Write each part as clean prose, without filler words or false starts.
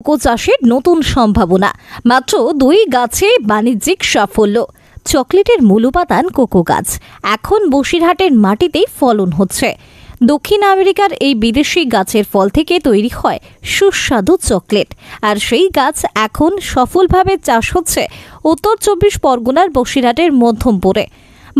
Cocoa চাষের নতুন সম্ভাবনা, মাত্র 2 গাছে বাণিজ্যিক সাফল্য। চকলেটের মূল উপাদান কোকো গাছ, এখন বসিরহাটের মাটিতেই ফলন হচ্ছে। দক্ষিণ আমেরিকার এই বিদেশি গাছের ফল থেকে তৈরি হয় সুস্বাদু চকলেট, আর সেই গাছ এখন সফলভাবে চাষ হচ্ছে উত্তর 24 পরগনার বসিরহাটের মধ্যমপুরে।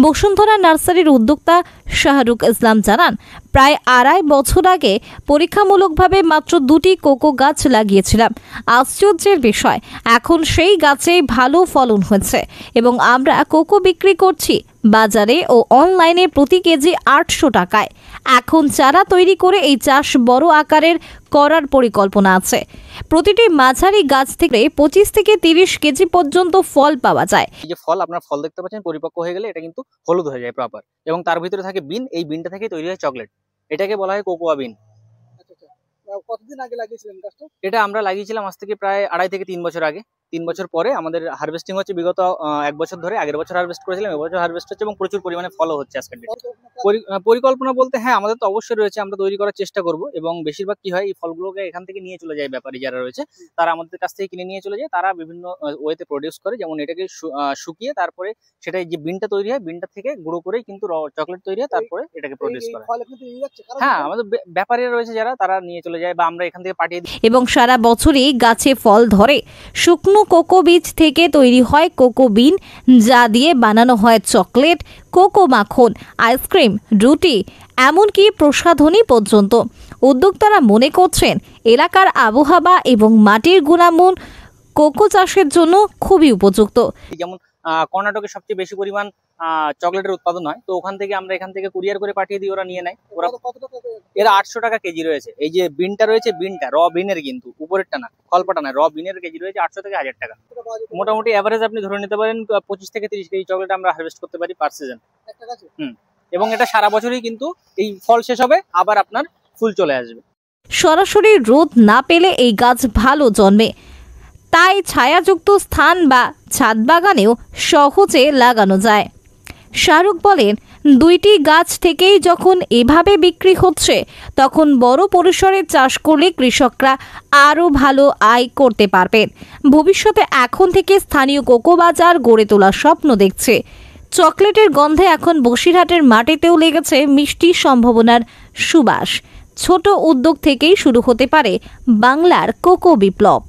বসুন্ধরা নার্সারির উদ্যোক্তা শাহরুখ ইসলাম জানান, প্রায় 2.5 বছর আগে পরীক্ষামূলকভাবে মাত্র 2টি কোকো গাছ লাগিয়েছিলাম। আশ্চর্যের বিষয়, এখন সেই গাছেই ভালো ফলন হয়েছে এবং আমরা কোকো বিক্রি করছি বাজারে ও অনলাইনে প্রতি কেজি 800 টাকায়। এখন চারা তৈরি করে এই চাষ বড় আকারের করার পরিকল্পনা আছে। প্রতিটি মাঝারি গাছ থেকে 25 থেকে 30 কেজি পর্যন্ত ফল পাওয়া যায়। এই যে ফল, আপনার ফল দেখতে পাচ্ছেন, পরিপক্ক হয়ে গেলে এটা কিন্তু হলুদ হয়ে যায় প্রপার, এবং তার ভিতরে থাকে বিন। এই বিনটা থেকে তৈরি হয় চকলেট, এটাকে বলা হয় কোকোয়া বিন। কতদিন আগে লাগিয়েছিলেন গাছটা? এটা আমরা লাগিয়েছিলাম আজ থেকে প্রায় 2.5 থেকে 3 বছর আগে। 3 বছর পরে আমাদের হারভেস্টিং হচ্ছে। বিগত 1 বছর ধরে, আগের বছর হারভেস্ট করেছিলাম, এবছর হারভেস্ট হচ্ছে এবং প্রচুর পরিমাণে ফলও হচ্ছে আজকের ডেটে। পরিকল্পনা বলতে হ্যাঁ, আমাদের তো অবশ্যই রয়েছে, আমরা তৈরি করার চেষ্টা করব। এবং বেশিরভাগ কি হয়, এই ফলগুলোকে এখান থেকে নিয়ে চলে যায় ব্যাপারী যারা রয়েছে, তারা আমাদের কাছ থেকে কিনে নিয়ে চলে যায়। তারা বিভিন্ন ওয়েতে প্রডিউস করে, যেমন এটাকে শুকিয়ে তারপরে সেটা যে বিনটা তৈরি হয়, বিনটা থেকে গুঁড়ো করেই কিন্তু চকলেট তৈরি হয়, তারপরে এটাকে প্রডিউস করে। হ্যাঁ, আমাদের ব্যাপারীরা রয়েছে যারা, তারা নিয়ে চলে যায় বা আমরা এখান থেকে পাঠিয়ে দিই। এবং সারা বছরই গাছে ফল ধরে। শুকনো কোকো বীজ থেকে তৈরি হয় কোকো বিন, যা দিয়ে বানানো হয় চকলেট, কোকো মাখন, আইসক্রিম, রুটি, এমনকি প্রসাধনী পর্যন্ত। উদ্যোক্তারা মনে করছেন এলাকার আবহাওয়া এবং মাটির গুণাগুণ কোকো চাষের জন্য খুবই উপযুক্ত। যেমন কর্ণাটকে সবচেয়ে বেশি পরিমাণ চকলেটের উৎপাদন হয়, তো ওখান থেকে আমরা এখান থেকে কুরিয়ার করে পাঠিয়ে দিই, ওরা নিয়ে নেয়। এরা 800 টাকা কেজি রয়েছে। এই যে বিনটা রয়েছে, বিনটা র বিনের, কিন্তু উপরেরটা না, ফলপাটা না, র বিনের কেজি রয়েছে 800 থেকে 1000 টাকা। মোটামুটি এভারেজ আপনি ধরে নিতে পারেন 25 থেকে 30 কেজি চকলেট আমরা হারভেস্ট করতে পারি পার সিজন। এবং এটা সারা বছরই কিন্তু এই ফল শেষ হবে, আবার আপনার ফুল চলে আসবে। সরাসরি রোদ না পেলে এই গাছ ভালো জন্মে, তাই ছায়াযুক্ত স্থান বা ছাদ বাগানেও সহজে লাগানো যায়। শাহরুখ বলেন, 2টি গাছ থেকেই যখন এভাবে বিক্রি হচ্ছে, তখন বড় পরিসরে চাষ করলে কৃষকরা আরও ভালো আয় করতে পারবেন। ভবিষ্যতে এখন থেকে স্থানীয় কোকো বাজার গড়ে তোলার স্বপ্ন দেখছে। চকলেটের গন্ধে এখন বসিরহাটের মাটিতেও লেগেছে মিষ্টি সম্ভাবনার সুবাস। ছোট উদ্যোগ থেকেই শুরু হতে পারে বাংলার কোকো বিপ্লব।